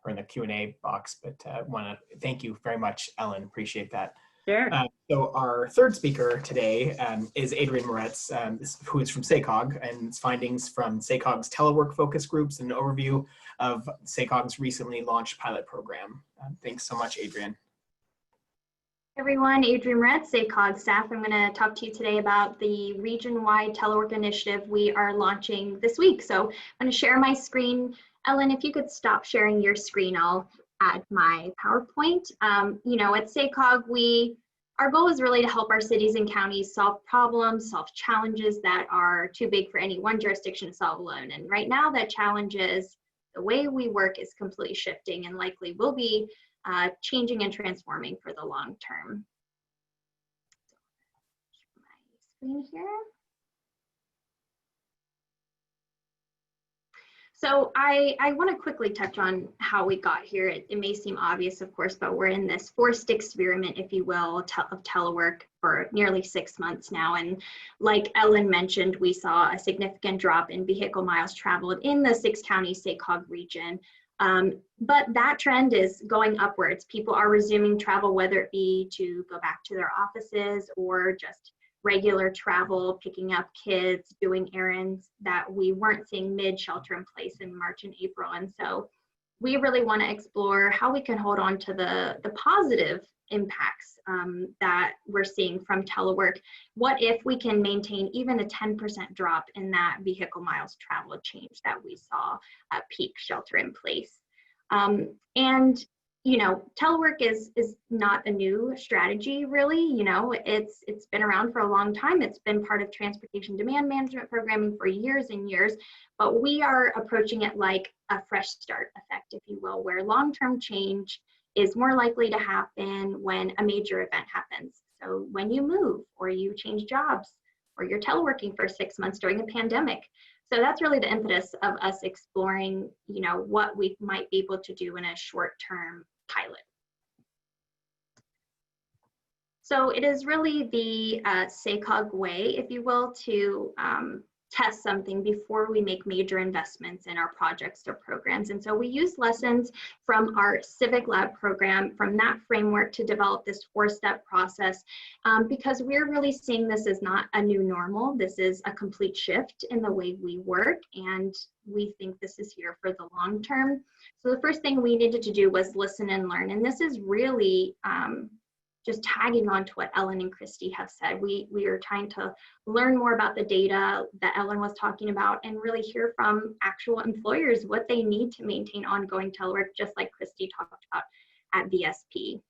or in the Q&A box. But want to thank you very much, Ellen. Appreciate that. Sure. So our third speaker today is Adrian Moretz, who is from SACOG, and its findings from SACOG's Telework focus groups and an overview of SACOG's recently launched pilot program. Thanks so much, Adrian. Everyone, Adrian Moretz, SACOG staff. I'm going to talk to you today about the region-wide telework initiative we are launching this week. So I'm going to share my screen. Ellen, if you could stop sharing your screen, I'll add my PowerPoint. You know, at SACOG, our goal is really to help our cities and counties solve problems, solve challenges that are too big for any one jurisdiction to solve alone. And right now, that challenge is the way we work is completely shifting and likely will be changing and transforming for the long term. So, my screen here. So I want to quickly touch on how we got here. It may seem obvious, of course, but we're in this forced experiment, if you will, of telework for nearly 6 months now. And like Ellen mentioned, we saw a significant drop in vehicle miles traveled in the 6-county SACOG region. But that trend is going upwards. People are resuming travel, whether it be to go back to their offices or just regular travel, picking up kids, doing errands that we weren't seeing mid-shelter in place in March and April. And so we really want to explore how we can hold on to the positive impacts that we're seeing from telework. What if we can maintain even a 10% drop in that vehicle miles traveled change that we saw at peak shelter in place? And you know, telework is not a new strategy, really. You know, it's been around for a long time. It's been part of transportation demand management programming for years and years, but we are approaching it like a fresh start effect, if you will, where long-term change is more likely to happen when a major event happens. So when you move, or you change jobs, or you're teleworking for 6 months during a pandemic. So that's really the impetus of us exploring, you know, what we might be able to do in a short-term pilot. So it is really the SACOG way, if you will, to test something before we make major investments in our projects or programs. And so we use lessons from our Civic Lab program, from that framework, to develop this 4-step process, because we're really seeing this as not a new normal. This is a complete shift in the way we work, and we think this is here for the long term. So the first thing we needed to do was listen and learn. And this is really just tagging on to what Ellen and Christy have said. We are trying to learn more about the data that Ellen was talking about, and really hear from actual employers what they need to maintain ongoing telework, just like Christy talked about at VSP.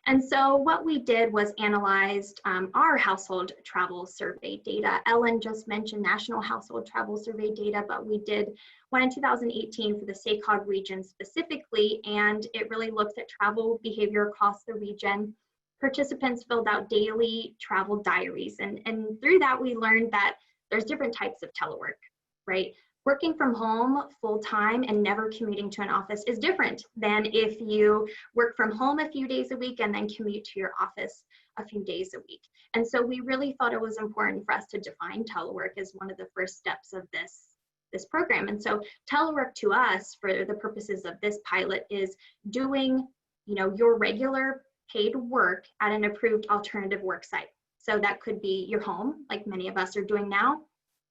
And so what we did was analyzed our household travel survey data. Ellen just mentioned national household travel survey data, but we did one in 2018 for the SACOG region specifically, and it really looks at travel behavior across the region. Participants filled out daily travel diaries, and through that we learned that there's different types of telework, right? Working from home full-time and never commuting to an office is different than if you work from home a few days a week and then commute to your office a few days a week. And so we really thought it was important for us to define telework as one of the first steps of this program. And so telework to us, for the purposes of this pilot, is doing, you know, your regular paid work at an approved alternative work site. So that could be your home, like many of us are doing now.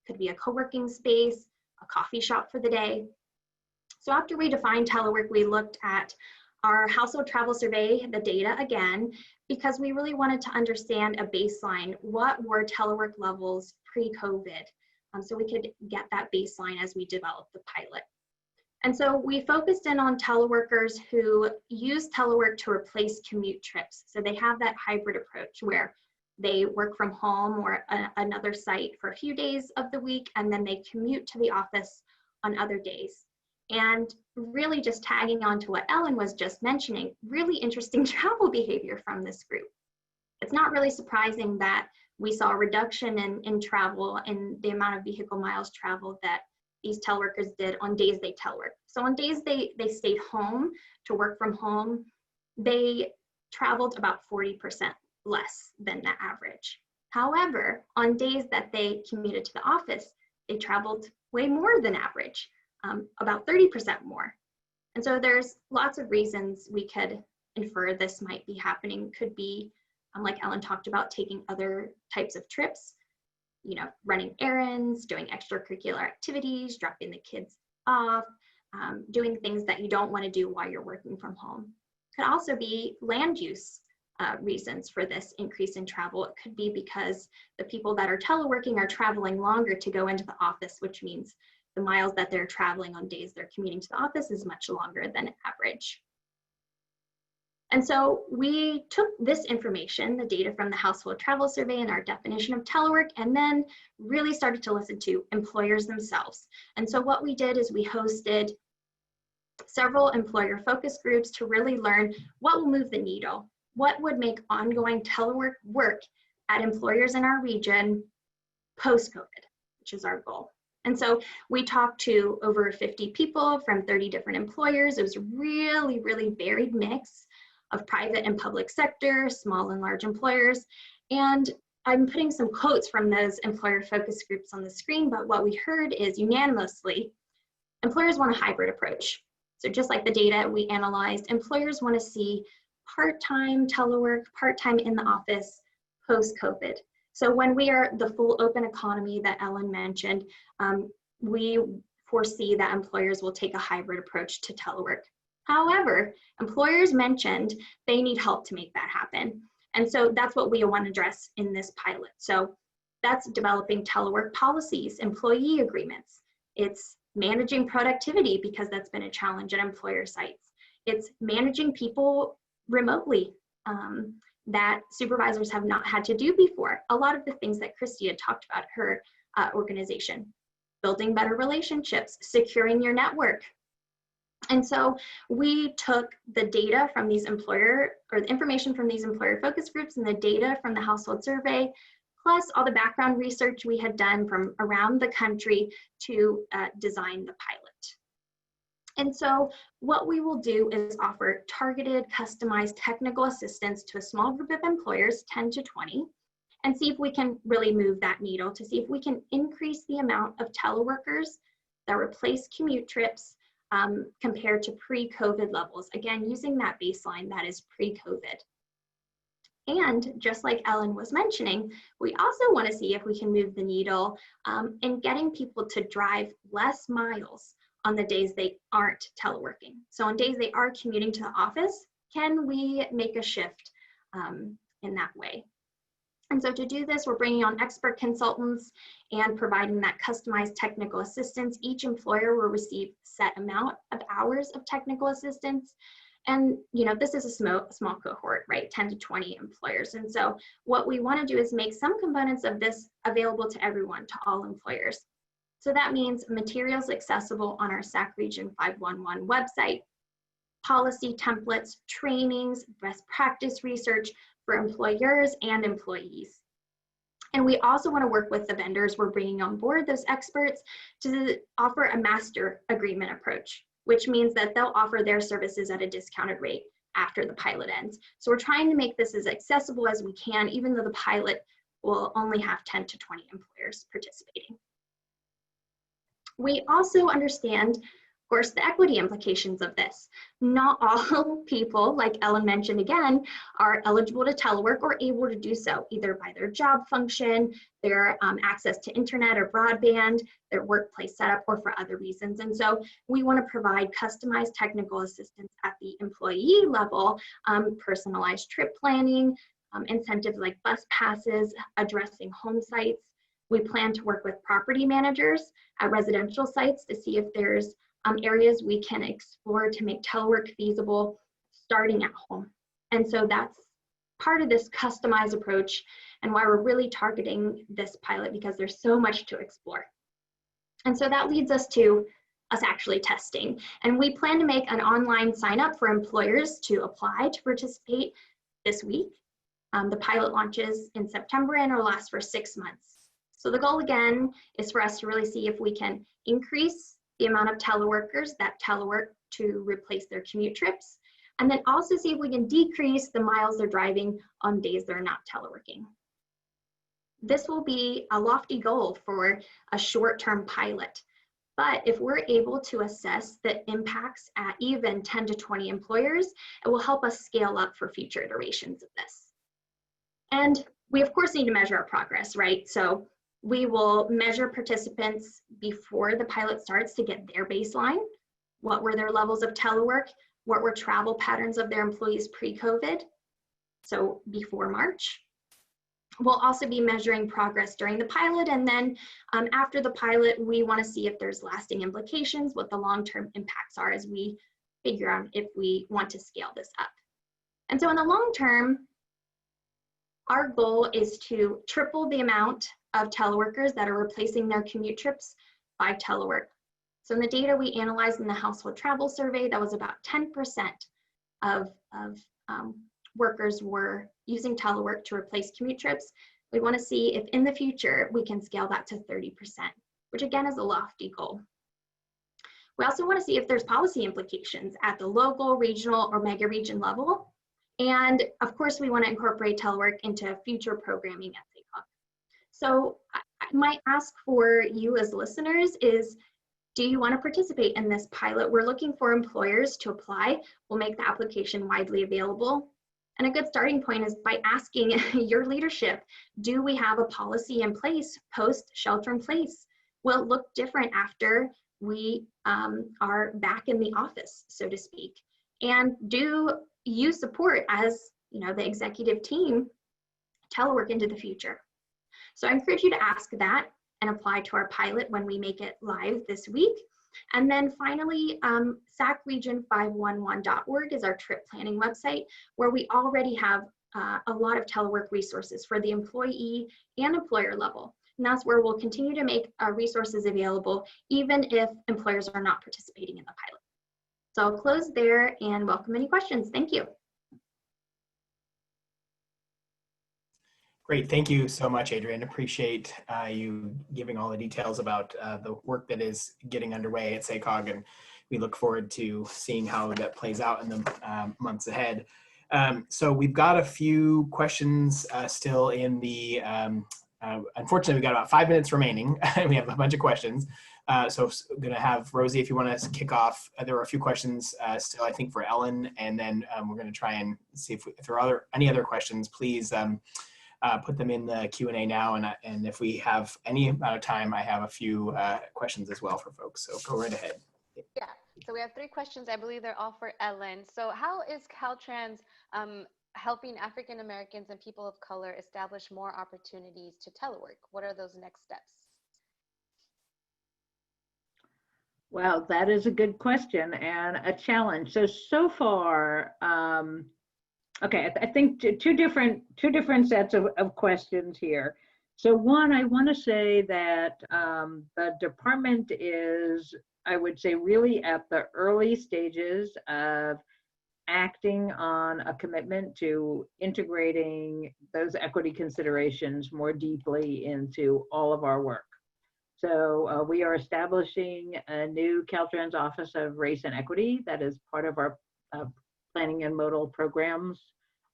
Could be a co-working space, a coffee shop for the day. So after we defined telework, we looked at our household travel survey, the data again, because we really wanted to understand a baseline. What were telework levels pre-COVID? So we could get that baseline as we developed the pilot. And so we focused in on teleworkers who use telework to replace commute trips. So they have that hybrid approach where they work from home or another site for a few days of the week, and then they commute to the office on other days. And really just tagging on to what Ellen was just mentioning, really interesting travel behavior from this group. It's not really surprising that we saw a reduction in travel and the amount of vehicle miles traveled that these teleworkers did on days they telework. So on days they stayed home to work from home, they traveled about 40% less than the average. However, on days that they commuted to the office, they traveled way more than average, about 30% more. And so there's lots of reasons we could infer this might be happening. Could be, like Ellen talked about, taking other types of trips, you know, running errands, doing extracurricular activities, dropping the kids off, doing things that you don't want to do while you're working from home. Could also be land use reasons for this increase in travel. It could be because the people that are teleworking are traveling longer to go into the office, which means the miles that they're traveling on days they're commuting to the office is much longer than average. And so we took this information, the data from the household travel survey and our definition of telework, and then really started to listen to employers themselves. And so what we did is we hosted several employer focus groups to really learn what will move the needle. What would make ongoing telework work at employers in our region post-COVID, which is our goal. And so we talked to over 50 people from 30 different employers. It was a really, really varied mix of private and public sector, small and large employers. And I'm putting some quotes from those employer focus groups on the screen, but what we heard is unanimously, employers want a hybrid approach. So just like the data we analyzed, employers want to see part-time telework, part-time in the office, post-COVID. So when we are the full open economy that Ellen mentioned, we foresee that employers will take a hybrid approach to telework. However, employers mentioned they need help to make that happen. And so that's what we want to address in this pilot. So that's developing telework policies, employee agreements. It's managing productivity because that's been a challenge at employer sites. It's managing people remotely that supervisors have not had to do before. A lot of the things that Christy had talked about her organization, building better relationships, securing your network. And so we took the data from these the information from these employer focus groups and the data from the household survey, plus all the background research we had done from around the country to design the pilot. And so what we will do is offer targeted, customized technical assistance to a small group of employers, 10 to 20, and see if we can really move that needle to see if we can increase the amount of teleworkers that replace commute trips compared to pre-COVID levels. Again, using that baseline that is pre-COVID. And just like Ellen was mentioning, we also want to see if we can move the needle in getting people to drive less miles on the days they aren't teleworking. So on days they are commuting to the office, can we make a shift in that way? And so to do this, we're bringing on expert consultants and providing that customized technical assistance. Each employer will receive set amount of hours of technical assistance. And this is a small cohort, right? 10 to 20 employers. And so what we want to do is make some components of this available to everyone, to all employers. So that means materials accessible on our SAC Region 511 website, policy templates, trainings, best practice research for employers and employees. And we also want to work with the vendors we're bringing on board, those experts, to offer a master agreement approach, which means that they'll offer their services at a discounted rate after the pilot ends. So we're trying to make this as accessible as we can, even though the pilot will only have 10 to 20 employers participating. We also understand, of course, the equity implications of this. Not all people, like Ellen mentioned again, are eligible to telework or able to do so, either by their job function, their access to internet or broadband, their workplace setup, or for other reasons. And so we want to provide customized technical assistance at the employee level, personalized trip planning, incentives like bus passes, addressing home sites. We plan to work with property managers at residential sites to see if there's areas we can explore to make telework feasible starting at home. And so that's part of this customized approach and why we're really targeting this pilot, because there's so much to explore. And so that leads us to us actually testing. And we plan to make an online sign up for employers to apply to participate this week. The pilot launches in September and will last for 6 months. So the goal again is for us to really see if we can increase the amount of teleworkers that telework to replace their commute trips, and then also see if we can decrease the miles they're driving on days they're not teleworking. This will be a lofty goal for a short-term pilot, but if we're able to assess the impacts at even 10 to 20 employers, it will help us scale up for future iterations of this. And we of course need to measure our progress, right? So we will measure participants before the pilot starts to get their baseline. What were their levels of telework? What were travel patterns of their employees pre-COVID? So before March. We'll also be measuring progress during the pilot, and then after the pilot, we want to see if there's lasting implications, what the long-term impacts are as we figure out if we want to scale this up. And so in the long term, our goal is to triple the amount of teleworkers that are replacing their commute trips by telework. So in the data we analyzed in the household travel survey, that was about 10% of workers were using telework to replace commute trips. We want to see if in the future we can scale that to 30%. which again is a lofty goal. We also want to see if there's policy implications at the local, regional, or mega region level. And of course, we want to incorporate telework into future programming at SACOG. So I might ask for you as listeners is, do you want to participate in this pilot? We're looking for employers to apply. We'll make the application widely available. And a good starting point is by asking your leadership, do we have a policy in place post shelter in place? Will it look different after we are back in the office, so to speak? And do you support, as the executive team, telework into the future? So I encourage you to ask that and apply to our pilot when we make it live this week. And then finally, sacregion511.org is our trip planning website, where we already have a lot of telework resources for the employee and employer level. And that's where we'll continue to make resources available, even if employers are not participating in the pilot. So I'll close there and welcome any questions. Thank you. Great, thank you so much, Adrienne. Appreciate you giving all the details about the work that is getting underway at SACOG, and we look forward to seeing how that plays out in the months ahead. So we've got a few questions still in the, unfortunately, we've got about 5 minutes remaining. We have a bunch of questions. So I'm gonna have Rosie, if you want to kick off. There were a few questions still, I think, for Ellen, and then we're gonna try and see if there are any other questions. Please put them in the Q&A now, and if we have any amount of time, I have a few questions as well for folks, so go right ahead. Yeah, so we have 3 questions. I believe they're all for Ellen. So how is Caltrans helping African Americans and people of color establish more opportunities to telework? What are those next steps? Well, that is a good question and a challenge. So far, okay, I think two different sets of questions here. So one, I want to say that the department is, I would say, really at the early stages of acting on a commitment to integrating those equity considerations more deeply into all of our work. So we are establishing a new Caltrans Office of Race and Equity that is part of our Planning and Modal Programs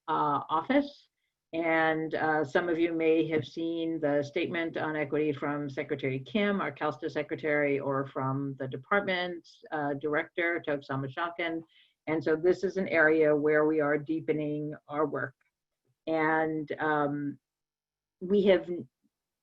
office. And some of you may have seen the statement on equity from Secretary Kim, our CalSTA secretary, or from the department's director, Tog Samashakan. And so this is an area where we are deepening our work. And we have,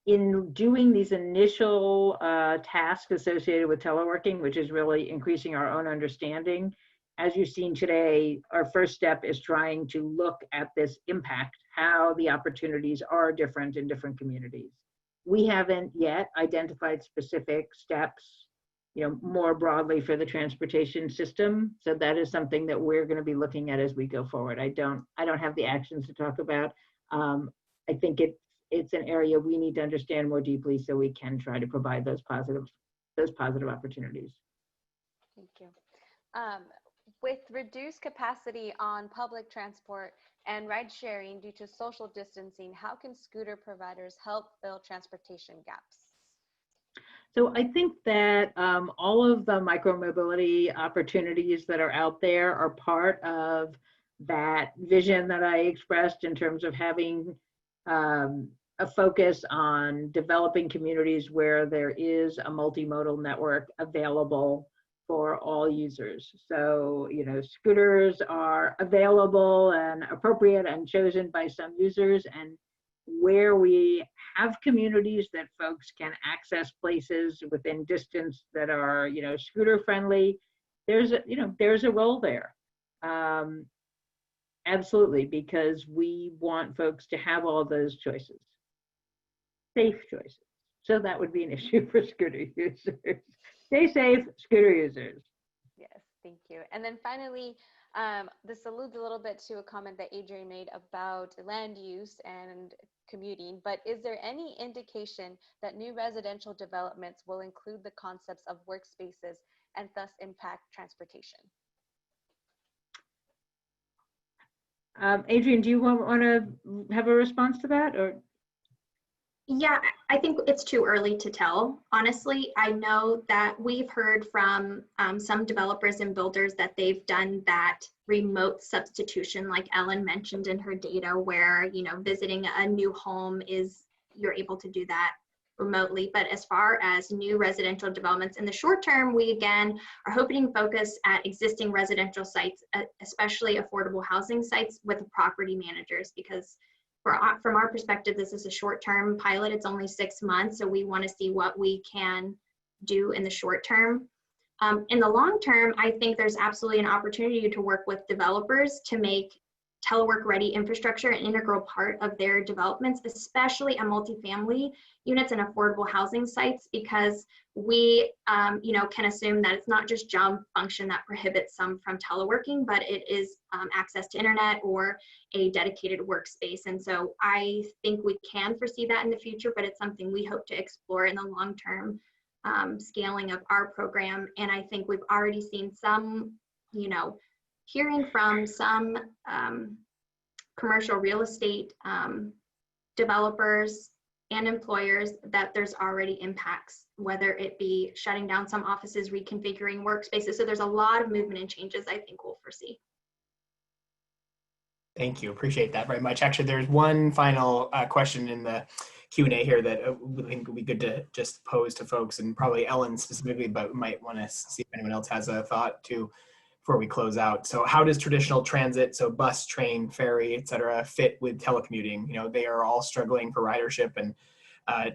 in doing these initial tasks associated with teleworking, which is really increasing our own understanding, as you've seen today, our first step is trying to look at this impact, how the opportunities are different in different communities. We haven't yet identified specific steps, more broadly for the transportation system. So that is something that we're going to be looking at as we go forward. I don't have the actions to talk about. I think it's an area we need to understand more deeply so we can try to provide those positive opportunities. Thank you. With reduced capacity on public transport and ride sharing due to social distancing, how can scooter providers help fill transportation gaps? So I think that all of the micromobility opportunities that are out there are part of that vision that I expressed in terms of having a focus on developing communities where there is a multimodal network available for all users. So, scooters are available and appropriate and chosen by some users, and where we have communities that folks can access places within distance that are, scooter friendly, there's a role there. Absolutely, because we want folks to have all those choices, safe choices. So that would be an issue for scooter users. Stay safe, scooter users. Yes, thank you. And then finally, this alludes a little bit to a comment that Adrienne made about land use and commuting, but is there any indication that new residential developments will include the concepts of workspaces and thus impact transportation? Adrienne, do you want to have a response to that, or? Yeah, I think it's too early to tell. Honestly, I know that we've heard from some developers and builders that they've done that remote substitution, like Ellen mentioned in her data, where, you know, visiting a new home you're able to do that remotely. But as far as new residential developments in the short term, we again are hoping to focus at existing residential sites, especially affordable housing sites with property managers, because from our perspective, this is a short-term pilot. It's only 6 months, so we want to see what we can do in the short term. In the long term, I think there's absolutely an opportunity to work with developers to make telework-ready infrastructure an integral part of their developments, especially on multifamily units and affordable housing sites, because we can assume that it's not just job function that prohibits some from teleworking, but it is access to internet or a dedicated workspace. And so I think we can foresee that in the future, but it's something we hope to explore in the long-term scaling of our program. And I think we've already seen some, hearing from some commercial real estate developers and employers that there's already impacts, whether it be shutting down some offices, reconfiguring workspaces. So there's a lot of movement and changes I think we'll foresee. Thank you. Appreciate that very much. Actually, there's one final question in the Q&A here that I think would be good to just pose to folks, and probably Ellen specifically, but we might want to see if anyone else has a thought too before we close out. So how does traditional transit, so bus, train, ferry, et cetera, fit with telecommuting? They are all struggling for ridership, and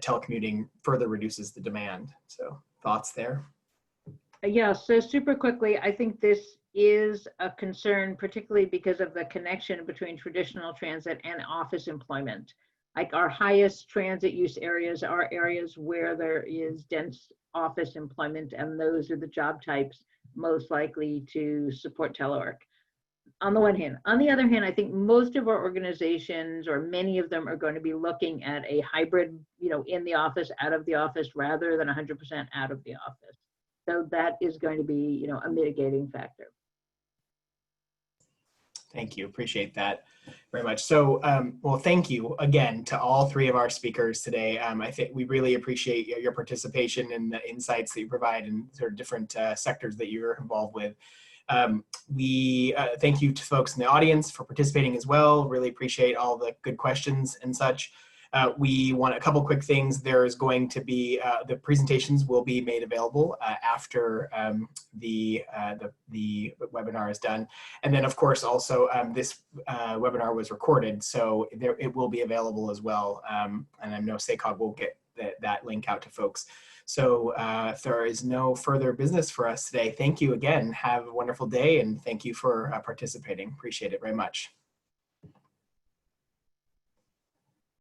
telecommuting further reduces the demand. So thoughts there? Yeah, so super quickly, I think this is a concern, particularly because of the connection between traditional transit and office employment. Like our highest transit use areas are areas where there is dense office employment, and those are the job types most likely to support telework. On the one hand. On the other hand, I think most of our organizations, or many of them, are going to be looking at a hybrid, in the office, out of the office, rather than 100% out of the office. So that is going to be, a mitigating factor. Thank you. Appreciate that very much. So, well, thank you again to all three of our speakers today. I think we really appreciate your participation and the insights that you provide in sort of different sectors that you're involved with. We thank you to folks in the audience for participating as well. Really appreciate all the good questions and such. We want a couple quick things. There's going to be, the presentations will be made available after the webinar is done. And then of course also this webinar was recorded, so it will be available as well. And I know SACOG will get that link out to folks. So if there is no further business for us today, thank you again. Have a wonderful day, and thank you for participating. Appreciate it very much.